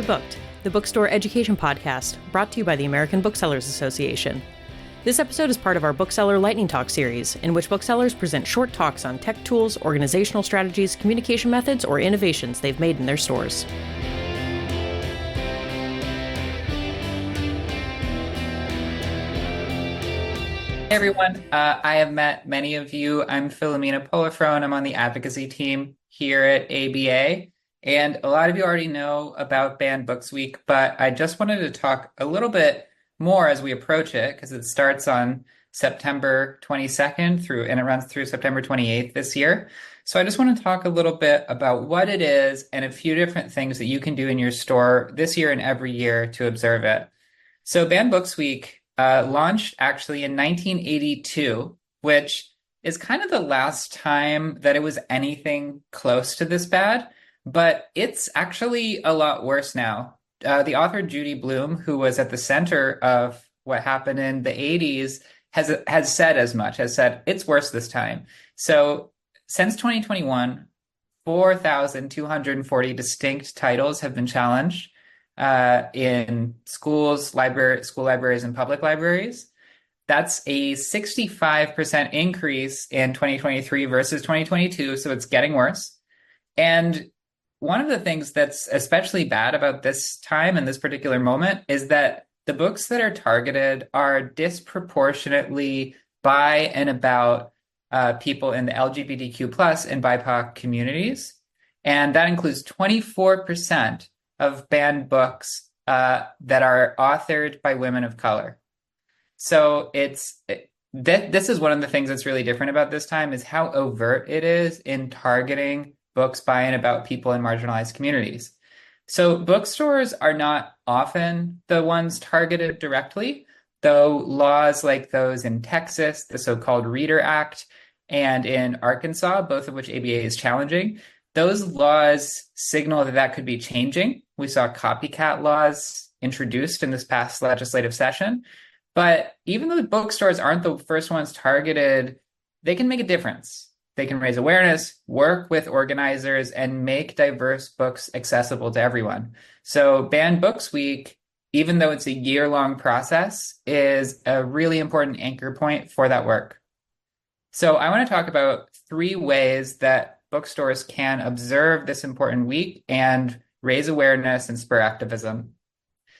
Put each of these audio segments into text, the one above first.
Booked, the bookstore education podcast brought to you by the American Booksellers Association. This episode is part of our Bookseller Lightning Talk series, in which booksellers present short talks on tech tools, organizational strategies, communication methods, or innovations they've made in their stores. Hey everyone, I have met many of you. I'm Philomena Polefrone. I'm on the advocacy team here at ABA, and a lot of you already know about Banned Books Week, but I just wanted to talk a little bit more as we approach it, because it starts on September 22nd and it runs through September 28th this year. So I just want to talk a little bit about what it is and a few different things that you can do in your store this year and every year to observe it. So Banned Books Week launched actually in 1982, which is kind of the last time that it was anything close to this bad, but it's actually a lot worse now. The author Judy Blume, who was at the center of what happened in the 80s, has said as much, has said it's worse this time. So since 2021, 4,240 distinct titles have been challenged in schools, school libraries, and public libraries. That's a 65% increase in 2023 versus 2022, so it's getting worse. And one of the things that's especially bad about this time and this particular moment is that the books that are targeted are disproportionately by and about people in the LGBTQ plus and BIPOC communities. And that includes 24% of banned books that are authored by women of color. So this is one of the things that's really different about this time, is how overt it is in targeting books by and about people in marginalized communities. So bookstores are not often the ones targeted directly, though laws like those in Texas, the so-called Reader Act, and in Arkansas, both of which ABA is challenging, those laws signal that could be changing. We saw copycat laws introduced in this past legislative session. But even though the bookstores aren't the first ones targeted, they can make a difference. They can raise awareness, work with organizers, and make diverse books accessible to everyone. So Banned Books Week, even though it's a year-long process, is a really important anchor point for that work. So I want to talk about 3 ways that bookstores can observe this important week and raise awareness and spur activism.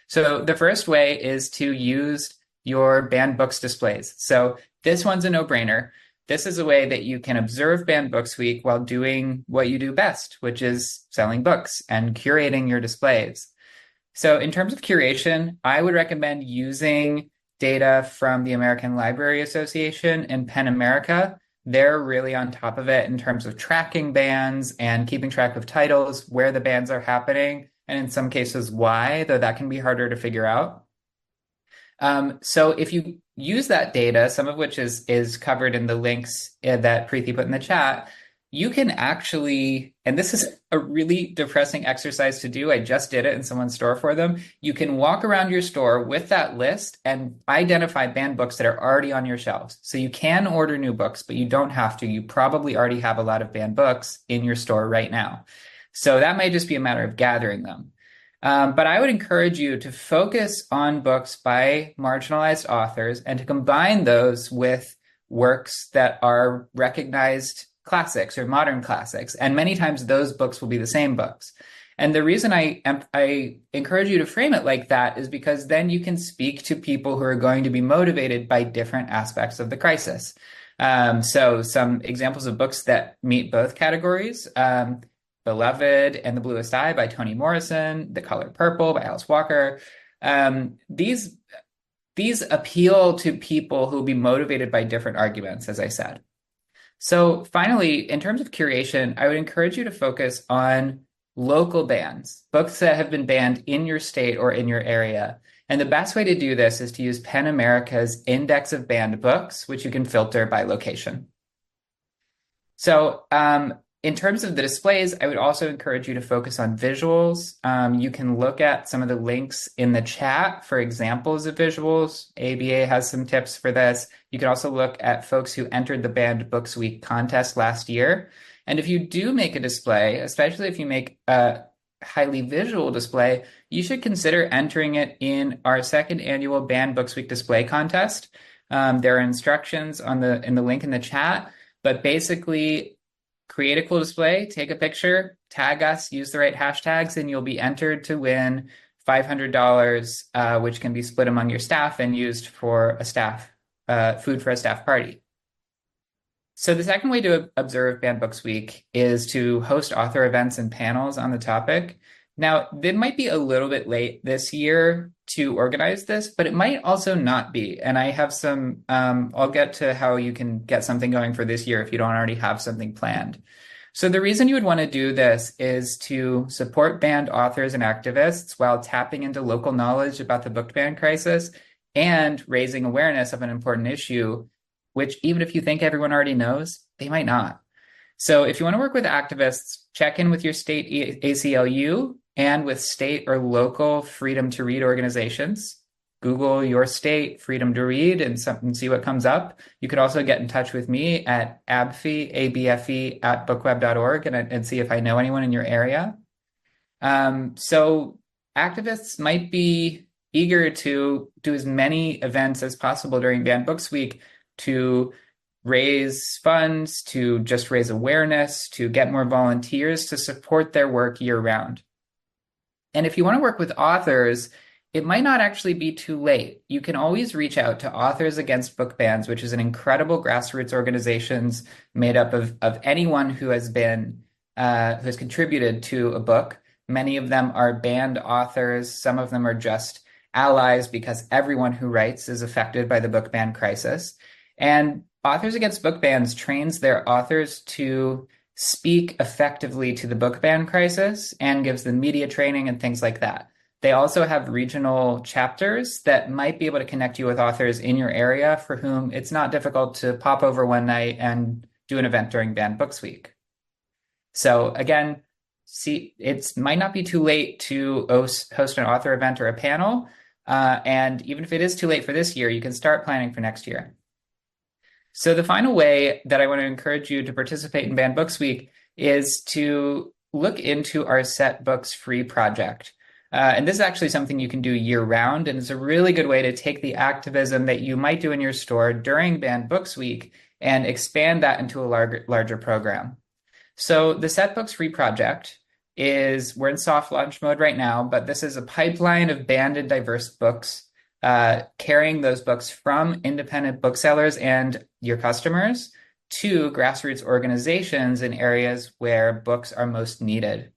So the first way is to use your banned books displays. So this one's a no-brainer. This is a way that you can observe Banned Books Week while doing what you do best, which is selling books and curating your displays. So in terms of curation, I would recommend using data from the American Library Association and PEN America. They're really on top of it in terms of tracking bans and keeping track of titles, where the bans are happening, and in some cases why, though that can be harder to figure out. So if you use that data, some of which is covered in the links that Preeti put in the chat, you can actually, and this is a really depressing exercise to do, I just did it in someone's store for them, you can walk around your store with that list and identify banned books that are already on your shelves. So you can order new books, but you don't have to. You probably already have a lot of banned books in your store right now. So that might just be a matter of gathering them. But I would encourage you to focus on books by marginalized authors and to combine those with works that are recognized classics or modern classics. And many times those books will be the same books. And the reason I encourage you to frame it like that is because then you can speak to people who are going to be motivated by different aspects of the crisis. So some examples of books that meet both categories: Beloved and the Bluest Eye by Toni Morrison, The Color Purple by Alice Walker. These appeal to people who will be motivated by different arguments, as I said. So finally, in terms of curation, I would encourage you to focus on local bans, books that have been banned in your state or in your area. And the best way to do this is to use PEN America's Index of Banned Books, which you can filter by location. So in terms of the displays, I would also encourage you to focus on visuals. You can look at some of the links in the chat for examples of visuals. ABA has some tips for this. You can also look at folks who entered the Banned Books Week contest last year. And if you do make a display, especially if you make highly visual display, you should consider entering it in our second annual Banned Books Week display contest. There are instructions in the link in the chat, but basically create a cool display, take a picture, tag us, use the right hashtags, and you'll be entered to win $500, which can be split among your staff and used for a staff food for a staff party. So the second way to observe Banned Books Week is to host author events and panels on the topic. Now, it might be a little bit late this year to organize this, but it might also not be. And I have some, I'll get to how you can get something going for this year if you don't already have something planned. So the reason you would want to do this is to support banned authors and activists while tapping into local knowledge about the book ban crisis and raising awareness of an important issue, which even if you think everyone already knows, they might not. So if you want to work with activists, check in with your state ACLU and with state or local freedom to read organizations. Google your state freedom to read and see what comes up. You could also get in touch with me at ABFE at bookweb.org and see if I know anyone in your area. So activists might be eager to do as many events as possible during Banned Books Week to raise funds, to just raise awareness, to get more volunteers to support their work year round. And if you want to work with authors, it might not actually be too late. You can always reach out to Authors Against Book Bans, which is an incredible grassroots organization made up of anyone who has contributed to a book. Many of them are banned authors. Some of them are just allies because everyone who writes is affected by the book ban crisis. And Authors Against Book Bans trains their authors to speak effectively to the book ban crisis and gives them media training and things like that. They also have regional chapters that might be able to connect you with authors in your area for whom it's not difficult to pop over one night and do an event during Banned Books Week. So again, it might not be too late to host an author event or a panel. And even if it is too late for this year, you can start planning for next year. So the final way that I want to encourage you to participate in Banned Books Week is to look into our Set Books Free project. And this is actually something you can do year round, and it's a really good way to take the activism that you might do in your store during Banned Books Week and expand that into a larger program. So the Set Books Free project we're in soft launch mode right now, but this is a pipeline of banned and diverse books, carrying those books from independent booksellers and your customers to grassroots organizations in areas where books are most needed.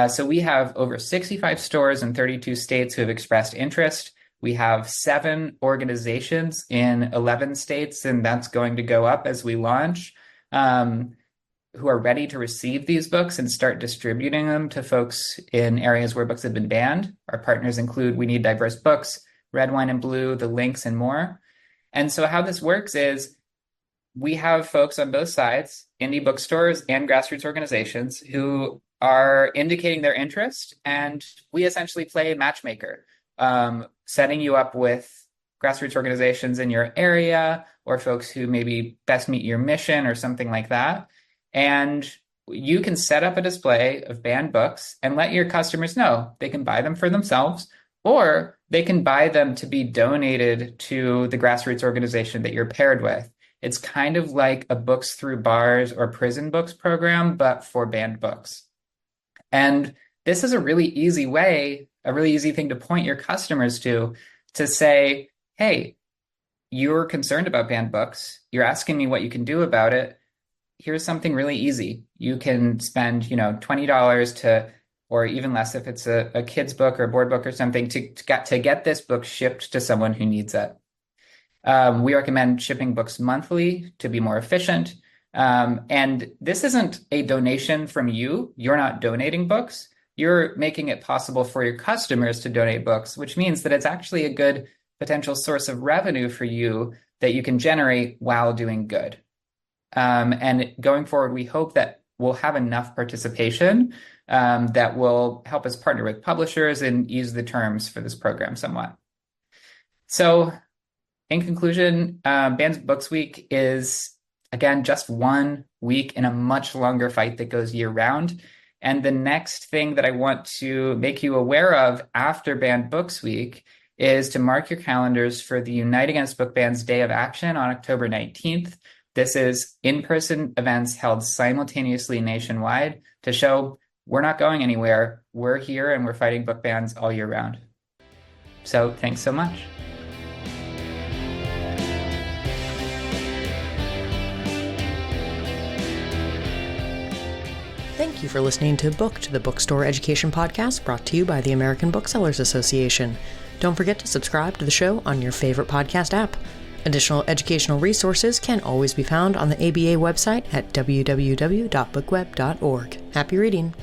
So we have over 65 stores in 32 states who have expressed interest. We have 7 organizations in 11 states, and that's going to go up as we launch, who are ready to receive these books and start distributing them to folks in areas where books have been banned. Our partners include We Need Diverse Books, Red, Wine, and Blue, The Links, and more. And so how this works is we have folks on both sides, indie bookstores and grassroots organizations, who are indicating their interest, and we essentially play matchmaker, setting you up with grassroots organizations in your area or folks who maybe best meet your mission or something like that. And you can set up a display of banned books and let your customers know they can buy them for themselves, or they can buy them to be donated to the grassroots organization that you're paired with. It's kind of like a Books Through Bars or Prison Books program, but for banned books. And this is a really easy thing to point your customers to say, hey, you're concerned about banned books. You're asking me what you can do about it. Here's something really easy. You can spend, $20 or even less if it's a kid's book or a board book or something to get this book shipped to someone who needs it. We recommend shipping books monthly to be more efficient. And this isn't a donation from you. You're not donating books. You're making it possible for your customers to donate books, which means that it's actually a good potential source of revenue for you that you can generate while doing good. And going forward, we hope that we'll have enough participation that will help us partner with publishers and ease the terms for this program somewhat. So in conclusion, Banned Books Week is, again, just one week in a much longer fight that goes year round. And the next thing that I want to make you aware of after Banned Books Week is to mark your calendars for the Unite Against Book Bans Day of Action on October 19th. This is in-person events held simultaneously nationwide to show we're not going anywhere. We're here and we're fighting book bans all year round. So thanks so much. Thank you for listening to Book to the Bookstore Education Podcast, brought to you by the American Booksellers Association. Don't forget to subscribe to the show on your favorite podcast app. Additional educational resources can always be found on the ABA website at www.bookweb.org. Happy reading!